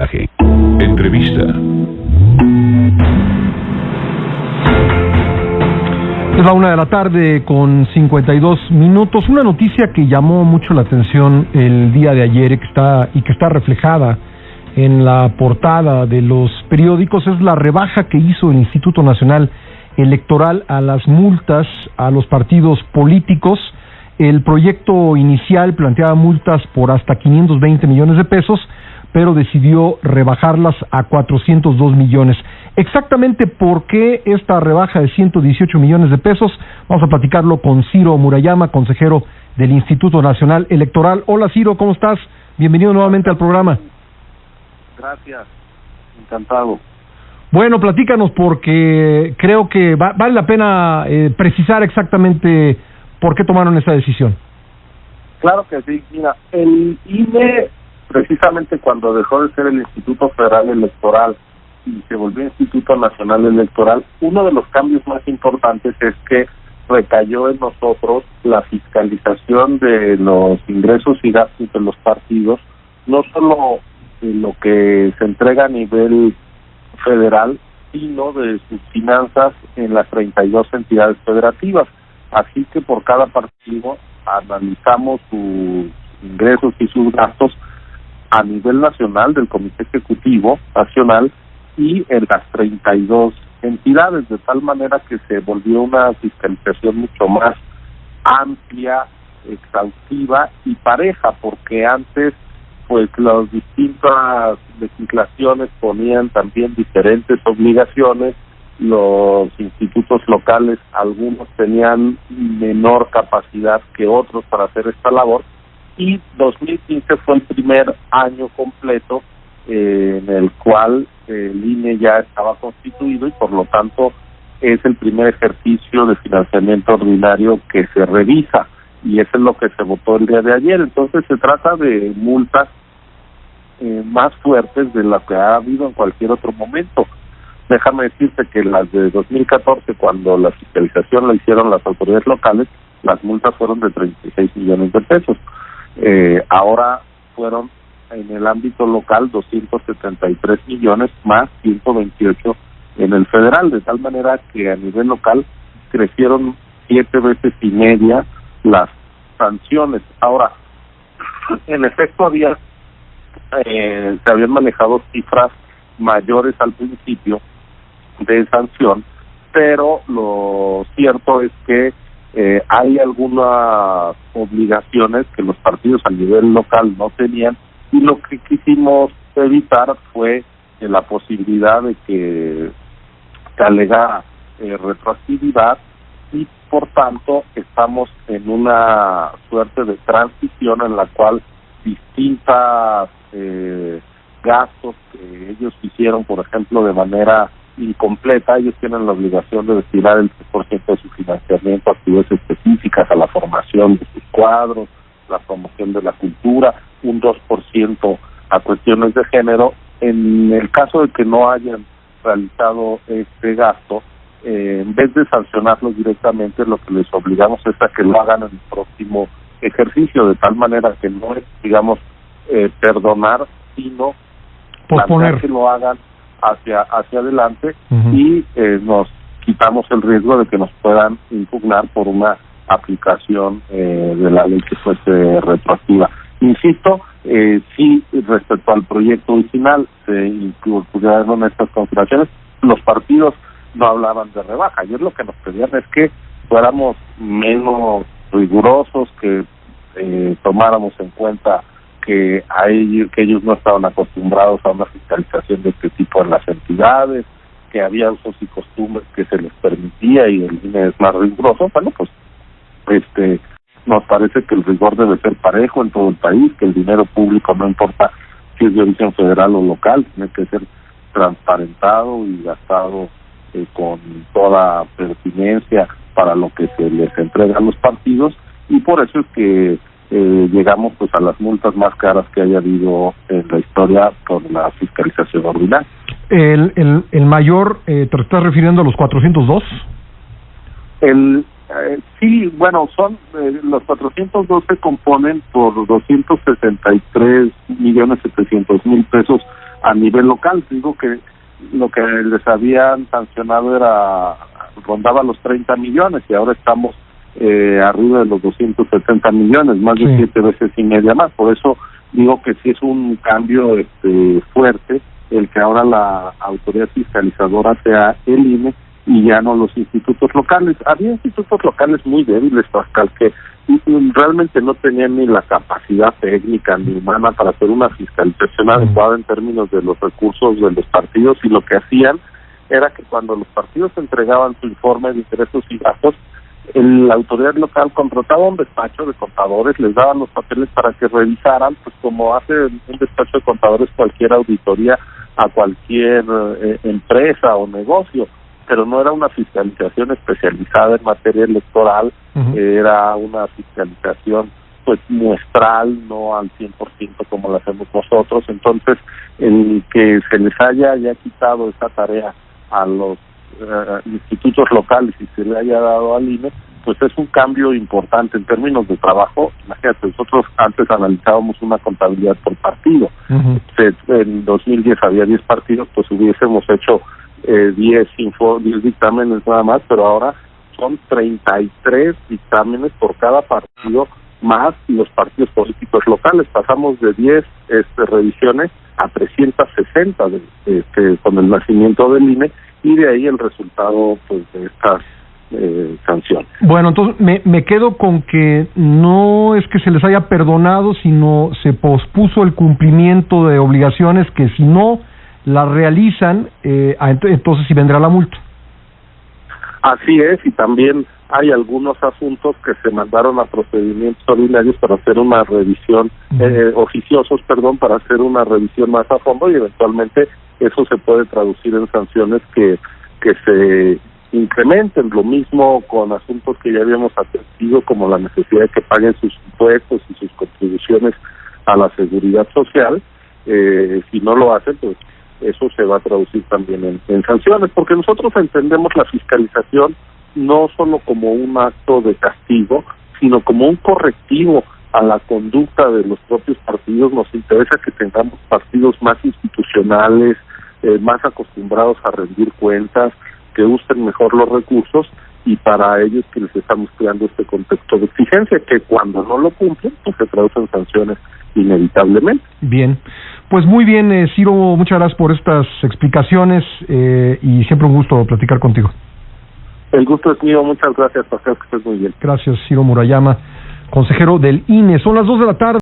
Entrevista. Es la 1:00 con 52 minutos. Una noticia que llamó mucho la atención el día de ayer y que está reflejada en la portada de los periódicos es la rebaja que hizo el Instituto Nacional Electoral a las multas a los partidos políticos. El proyecto inicial planteaba multas por hasta 520 millones de pesos, pero decidió rebajarlas a 402 millones. Exactamente por qué esta rebaja de 118 millones de pesos, vamos a platicarlo con Ciro Murayama, consejero del Instituto Nacional Electoral. Hola Ciro, ¿cómo estás? Bienvenido nuevamente al programa. Gracias, encantado. Bueno, platícanos porque creo que vale la pena precisar exactamente por qué tomaron esa decisión. Claro que sí, mira, el INE, precisamente cuando dejó de ser el Instituto Federal Electoral y se volvió Instituto Nacional Electoral, uno de los cambios más importantes es que recayó en nosotros la fiscalización de los ingresos y gastos de los partidos, no solo de lo que se entrega a nivel federal, sino de sus finanzas en las 32 entidades federativas. Así que por cada partido analizamos sus ingresos y sus gastos a nivel nacional del Comité Ejecutivo Nacional y en las 32 entidades, de tal manera que se volvió una fiscalización mucho más amplia, exhaustiva y pareja, porque antes pues las distintas legislaciones ponían también diferentes obligaciones. Los institutos locales, algunos tenían menor capacidad que otros para hacer esta labor, y 2015 fue el primer año completo en el cual el INE ya estaba constituido y por lo tanto es el primer ejercicio de financiamiento ordinario que se revisa, y eso es lo que se votó el día de ayer. Entonces se trata de multas más fuertes de las que ha habido en cualquier otro momento. Déjame decirte que las de 2014, cuando la fiscalización la hicieron las autoridades locales, las multas fueron de 36 millones de pesos. Ahora fueron en el ámbito local 273 millones más 128 en el federal, de tal manera que a nivel local crecieron 7 veces y media las sanciones. Ahora, en efecto se habían manejado cifras mayores al principio de sanción, pero lo cierto es que hay algunas obligaciones que los partidos a nivel local no tenían, y lo que quisimos evitar fue la posibilidad de que se alegara retroactividad, y por tanto estamos en una suerte de transición en la cual distintas gastos que ellos hicieron, por ejemplo, de manera incompleta, ellos tienen la obligación de destinar el 3% de su financiamiento a actividades específicas, a la formación de sus cuadros, la promoción de la cultura, un 2% a cuestiones de género. En el caso de que no hayan realizado este gasto, en vez de sancionarlos directamente, lo que les obligamos es a que lo hagan en el próximo ejercicio, de tal manera que no es, digamos, perdonar, sino posponer, que lo hagan hacia adelante. Y nos quitamos el riesgo de que nos puedan impugnar por una aplicación de la ley que fuese retroactiva. Insisto, sí, respecto al proyecto original se incluyeron estas consideraciones. Los partidos no hablaban de rebaja. Ayer lo que nos pedían es que fuéramos menos rigurosos, que tomáramos en cuenta que ellos no estaban acostumbrados a una fiscalización de este tipo en las entidades, que había usos y costumbres que se les permitía y el INE es más riguroso. Bueno, pues nos parece que el rigor debe ser parejo en todo el país, que el dinero público, no importa si es de origen federal o local, tiene que ser transparentado y gastado con toda pertinencia para lo que se les entrega a los partidos, y por eso es que llegamos pues a las multas más caras que haya habido en la historia con la fiscalización ordinaria. El mayor, ¿te estás refiriendo a los 402? Sí, bueno, son los 402 se componen por 263.700.000 pesos a nivel local. Digo que lo que les habían sancionado rondaba los 30 millones y ahora estamos arriba de los 270 millones, más de 7 veces y media más. Por eso digo que sí es un cambio fuerte el que ahora la autoridad fiscalizadora sea el INE y ya no los institutos locales. Había institutos locales muy débiles, Pascal, que realmente no tenían ni la capacidad técnica ni humana para hacer una fiscalización adecuada en términos de los recursos de los partidos, y lo que hacían era que cuando los partidos entregaban su informe de ingresos y gastos, la autoridad local contrataba un despacho de contadores, les daban los papeles para que revisaran, pues como hace un despacho de contadores cualquier auditoría a cualquier empresa o negocio, pero no era una fiscalización especializada en materia electoral, era una fiscalización pues muestral, no al 100% como la hacemos nosotros. Entonces, el que se les haya ya quitado esa tarea a los institutos locales y se le haya dado al INE, pues es un cambio importante en términos de trabajo. Imagínate, nosotros antes analizábamos una contabilidad por partido. En 2010 había 10 partidos, pues hubiésemos hecho 10 dictámenes nada más, pero ahora son 33 dictámenes por cada partido, más los partidos políticos locales. Pasamos de 10 revisiones a 360 con el nacimiento del INE, y de ahí el resultado pues de estas sanciones. Bueno, entonces me quedo con que no es que se les haya perdonado, sino se pospuso el cumplimiento de obligaciones que si no la realizan, entonces sí vendrá la multa. Así es, y también hay algunos asuntos que se mandaron a procedimientos ordinarios para hacer una revisión, oficiosos, para hacer una revisión más a fondo, y eventualmente eso se puede traducir en sanciones que se incrementen. Lo mismo con asuntos que ya habíamos atendido, como la necesidad de que paguen sus impuestos y sus contribuciones a la seguridad social. Si no lo hacen, pues eso se va a traducir también en sanciones, porque nosotros entendemos la fiscalización no solo como un acto de castigo, sino como un correctivo a la conducta de los propios partidos. Nos interesa que tengamos partidos más institucionales, más acostumbrados a rendir cuentas, que usen mejor los recursos, y para ellos que les estamos creando este contexto de exigencia, que cuando no lo cumplen, pues se traducen sanciones inevitablemente. Bien, pues muy bien, Ciro, muchas gracias por estas explicaciones y siempre un gusto platicar contigo. El gusto es mío, muchas gracias, Pascal, que estés muy bien. Gracias, Ciro Murayama, consejero del INE. Son las 2 de la tarde.